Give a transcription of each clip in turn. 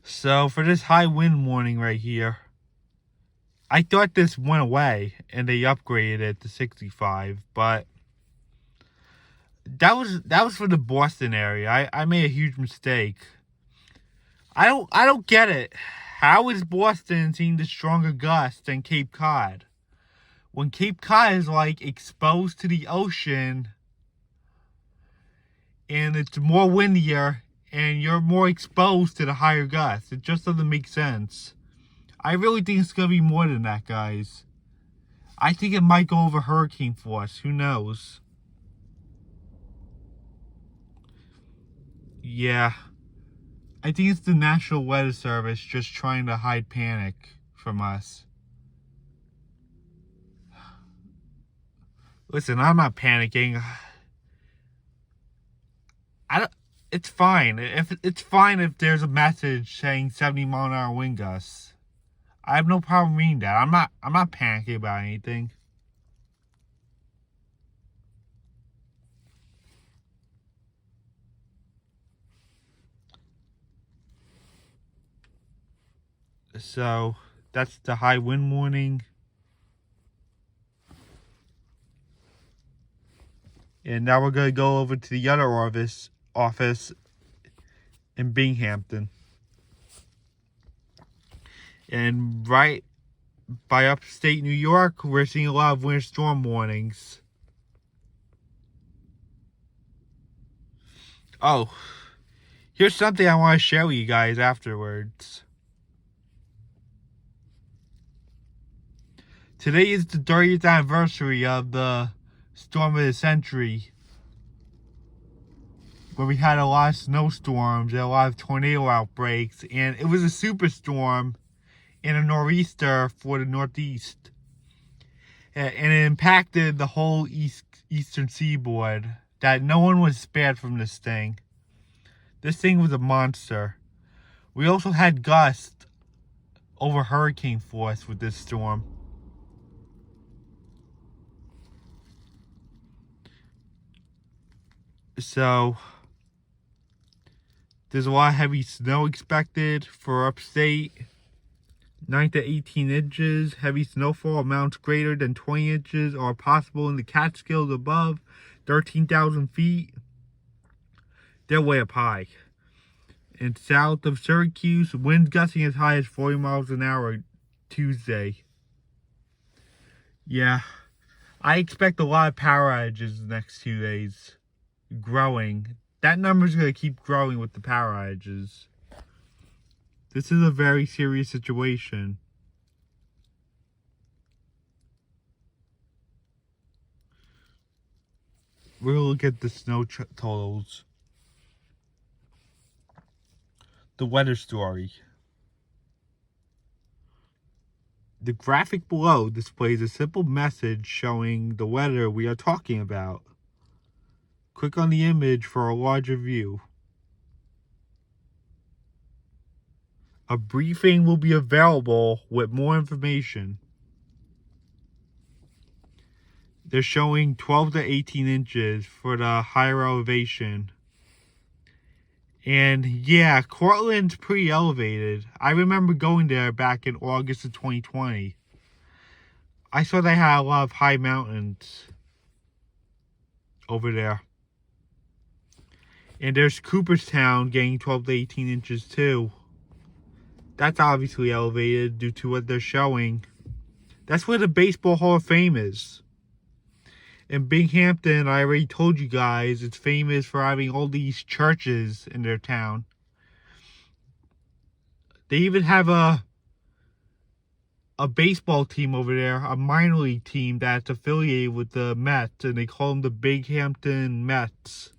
So for this high wind warning right here, I thought this went away and they upgraded it to 65, but that was for the Boston area. I made a huge mistake. I don't get it. How is Boston seeing the stronger gusts than Cape Cod? When Cape Cod is like exposed to the ocean and it's more windier and you're more exposed to the higher gusts. It just doesn't make sense. I really think it's going to be more than that, guys. I think it might go over hurricane force. Who knows? Yeah. I think it's the National Weather Service just trying to hide panic from us. Listen, I'm not panicking. I don't, it's fine. It's fine if there's a message saying 70-mile-an-hour wind gusts. I have no problem reading that. I'm not panicking about anything. So that's the high wind warning. And now we're gonna go over to the other office in Binghamton. And right by upstate New York, we're seeing a lot of winter storm warnings. Oh, here's something I want to show you guys afterwards. Today is the 30th anniversary of the storm of the century, where we had a lot of snowstorms and a lot of tornado outbreaks, and it was a superstorm and a nor'easter for the Northeast. And it impacted the whole eastern seaboard, that no one was spared from this thing. This thing was a monster. We also had gusts over hurricane force with this storm. So there's a lot of heavy snow expected for upstate. 9 to 18 inches. Heavy snowfall amounts greater than 20 inches are possible in the Catskills above 13,000 feet. They're way up high. And south of Syracuse, winds gusting as high as 40 miles an hour Tuesday. Yeah, I expect a lot of power outages the next 2 days. Growing. That number's going to keep growing with the power outages. This is a very serious situation. We're going to look at the snow totals. The weather story. The graphic below displays a simple message showing the weather we are talking about. Click on the image for a larger view. A briefing will be available with more information. They're showing 12 to 18 inches for the higher elevation. And yeah, Cortland's pretty elevated. I remember going there back in August of 2020. I saw they had a lot of high mountains over there. And there's Cooperstown getting 12 to 18 inches too. That's obviously elevated due to what they're showing. That's where the Baseball Hall of Fame is. In Binghamton, I already told you guys, it's famous for having all these churches in their town. They even have a baseball team over there, a minor league team that's affiliated with the Mets, and they call them the Binghamton Mets.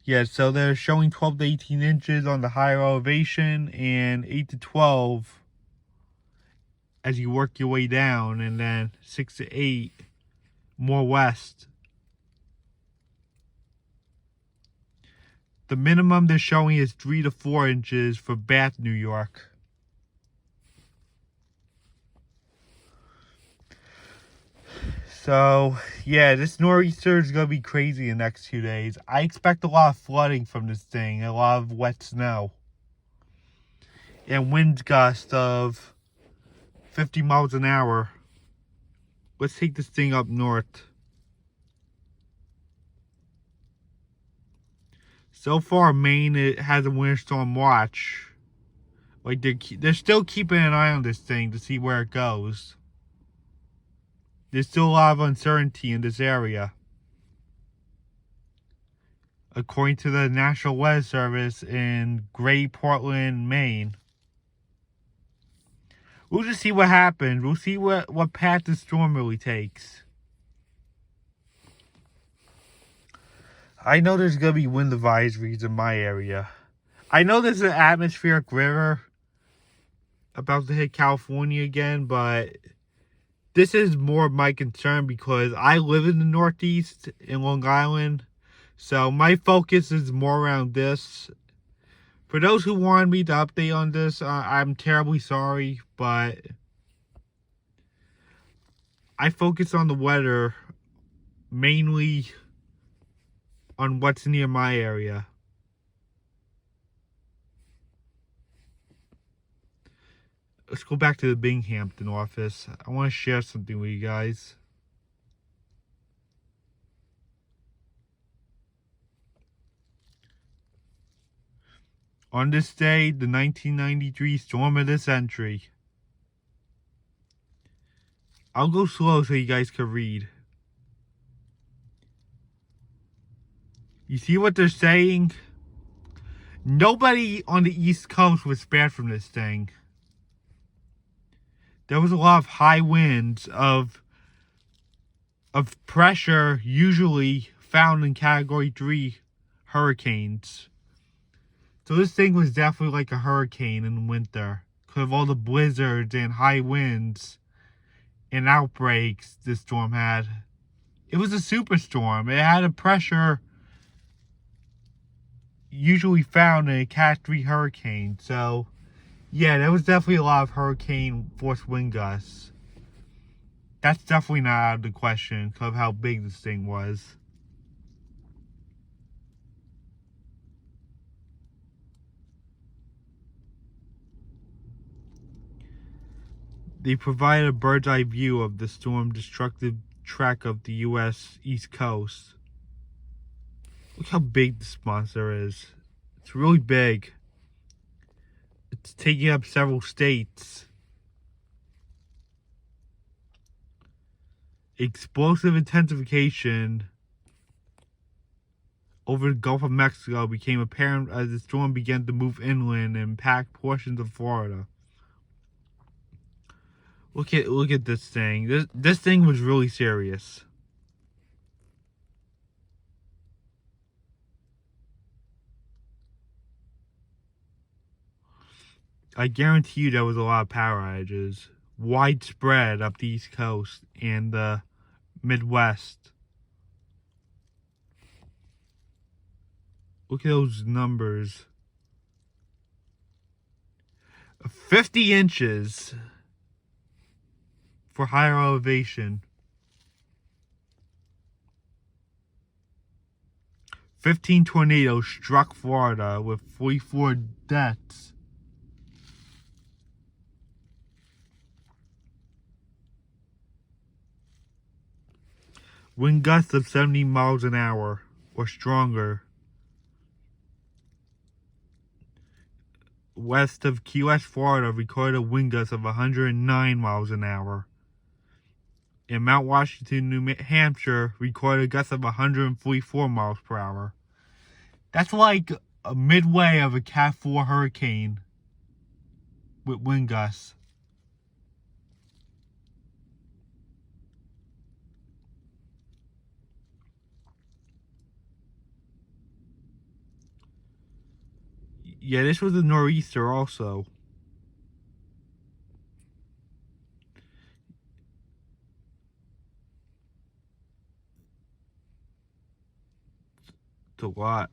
Yeah, so they're showing 12 to 18 inches on the higher elevation and 8 to 12 as you work your way down, and then 6 to 8 more west. The minimum they're showing is 3 to 4 inches for Bath, New York. So, yeah, this nor'easter is going to be crazy the next 2 days. I expect a lot of flooding from this thing, a lot of wet snow, and wind gusts of 50 miles an hour. Let's take this thing up north. So far, Maine, it has a winter storm watch. Like, they're still keeping an eye on this thing to see where it goes. There's still a lot of uncertainty in this area. According to the National Weather Service in Great Portland, Maine. We'll just see what happens. We'll see what path the storm really takes. I know there's going to be wind advisories in my area. I know there's an atmospheric river about to hit California again, but this is more of my concern because I live in the Northeast in Long Island. So my focus is more around this. For those who wanted me to update on this, I'm terribly sorry, but I focus on the weather, mainly on what's near my area. Let's go back to the Binghamton office. I want to share something with you guys. On this day, the 1993 storm of the century. I'll go slow so you guys can read. You see what they're saying? Nobody on the East Coast was spared from this thing. There was a lot of high winds of pressure usually found in Category 3 hurricanes. So this thing was definitely like a hurricane in winter because of all the blizzards and high winds and outbreaks this storm had. It was a superstorm. It had a pressure usually found in a Cat 3 hurricane. So, yeah, there was definitely a lot of hurricane force wind gusts. That's definitely not out of the question because of how big this thing was. They provide a bird's eye view of the storm-destructive track of the U.S. East Coast. Look how big this monster is. It's really big. It's taking up several states. Explosive intensification over the Gulf of Mexico became apparent as the storm began to move inland and impact portions of Florida. Look at this thing. This thing was really serious. I guarantee you there was a lot of power outages, widespread up the East Coast and the Midwest. Look at those numbers. 50 inches for higher elevation. 15 tornadoes struck Florida with 44 deaths. Wind gusts of 70 miles an hour or stronger. West of Key West, Florida, recorded a wind gust of 109 miles an hour. And Mount Washington, New Hampshire, recorded a gust of 144 miles per hour. That's like a midway of a Cat 4 hurricane with wind gusts. Yeah, this was a nor'easter also. It's a lot.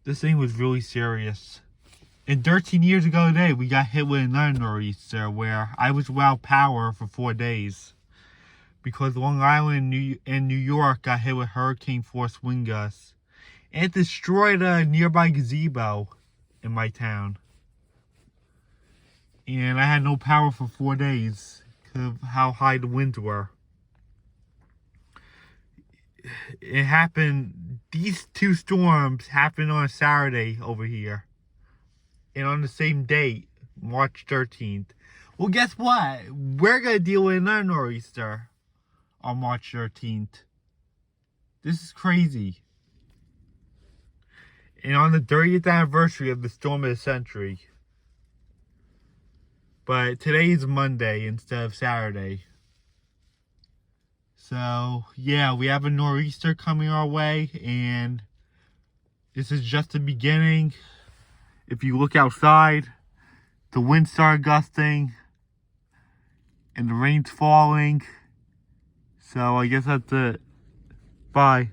This thing was really serious. And 13 years ago today, we got hit with another nor'easter where I was without power for 4 days. Because Long Island and New York got hit with hurricane force wind gusts. And it destroyed a nearby gazebo in my town. And I had no power for 4 days because of how high the winds were. It happened, these two storms happened on a Saturday over here. And on the same date, March 13th. Well, guess what? We're going to deal with another nor'easter on March 13th. This is crazy. And on the 30th anniversary of the storm of the century. But today is Monday instead of Saturday. So, yeah, we have a nor'easter coming our way, and this is just the beginning. If you look outside, the wind started gusting, and the rain's falling. So, I guess that's it. Bye.